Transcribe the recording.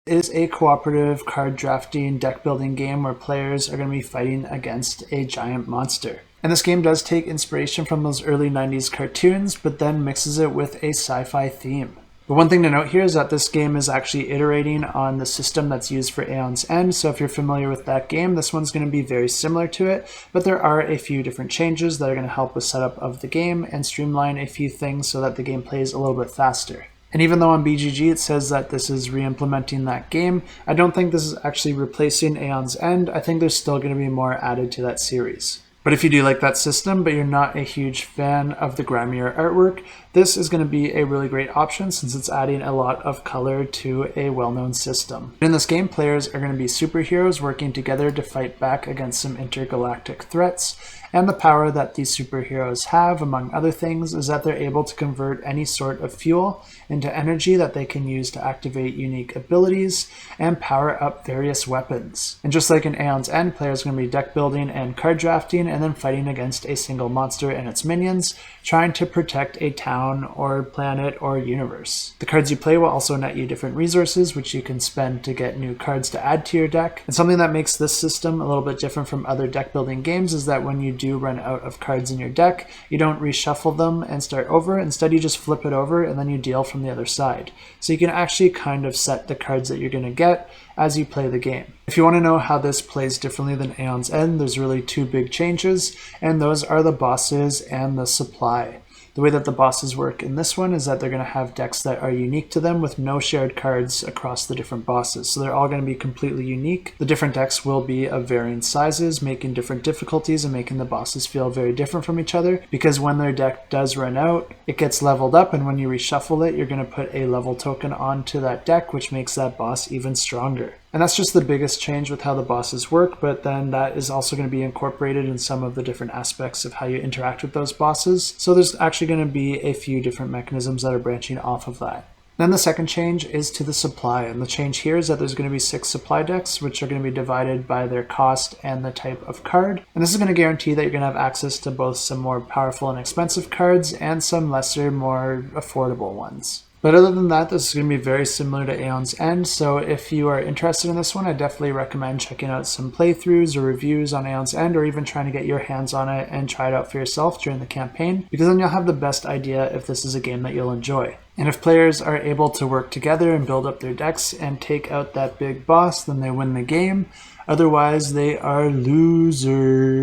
Is a cooperative card drafting deck building game where players are going to be fighting against a giant monster. And this game does take inspiration from those early 90s cartoons, but then mixes it with a sci-fi theme. But one thing to note here is that this game is actually iterating on the system that's used for Aeon's End, so if you're familiar with that game, this one's going to be very similar to it, but there are a few different changes that are going to help with setup of the game and streamline a few things so that the game plays a little bit faster. And even though on BGG it says that this is re-implementing that game, I don't think this is actually replacing Aeon's End. I think there's still going to be more added to that series. But if you do like that system, but you're not a huge fan of the grimier artwork, this is going to be a really great option since it's adding a lot of color to a well-known system. In this game, players are going to be superheroes working together to fight back against some intergalactic threats. And the power that these superheroes have, among other things, is that they're able to convert any sort of fuel into energy that they can use to activate unique abilities and power up various weapons. And just like in Aeon's End, players are going to be deck building and card drafting and then fighting against a single monster and its minions, trying to protect a town or planet or universe. The cards you play will also net you different resources, which you can spend to get new cards to add to your deck. And something that makes this system a little bit different from other deck building games is that when you do run out of cards in your deck, you don't reshuffle them and start over. Instead, you just flip it over and then you deal from the other side. So you can actually kind of set the cards that you're going to get as you play the game. If you want to know how this plays differently than Aeon's End, there's really two big changes, and those are the bosses and the supply. The way that the bosses work in this one is that they're going to have decks that are unique to them with no shared cards across the different bosses. So they're all going to be completely unique. The different decks will be of varying sizes, making different difficulties and making the bosses feel very different from each other, because when their deck does run out, it gets leveled up, and when you reshuffle it, you're going to put a level token onto that deck, which makes that boss even stronger. And that's just the biggest change with how the bosses work, but then that is also going to be incorporated in some of the different aspects of how you interact with those bosses. So there's actually going to be a few different mechanisms that are branching off of that. Then the second change is to the supply, and the change here is that there's going to be 6 supply decks, which are going to be divided by their cost and the type of card. And this is going to guarantee that you're going to have access to both some more powerful and expensive cards and some lesser, more affordable ones. But other than that, this is going to be very similar to Aeon's End, so if you are interested in this one, I definitely recommend checking out some playthroughs or reviews on Aeon's End, or even trying to get your hands on it and try it out for yourself during the campaign, because then you'll have the best idea if this is a game that you'll enjoy. And if players are able to work together and build up their decks and take out that big boss, then they win the game. Otherwise, they are losers.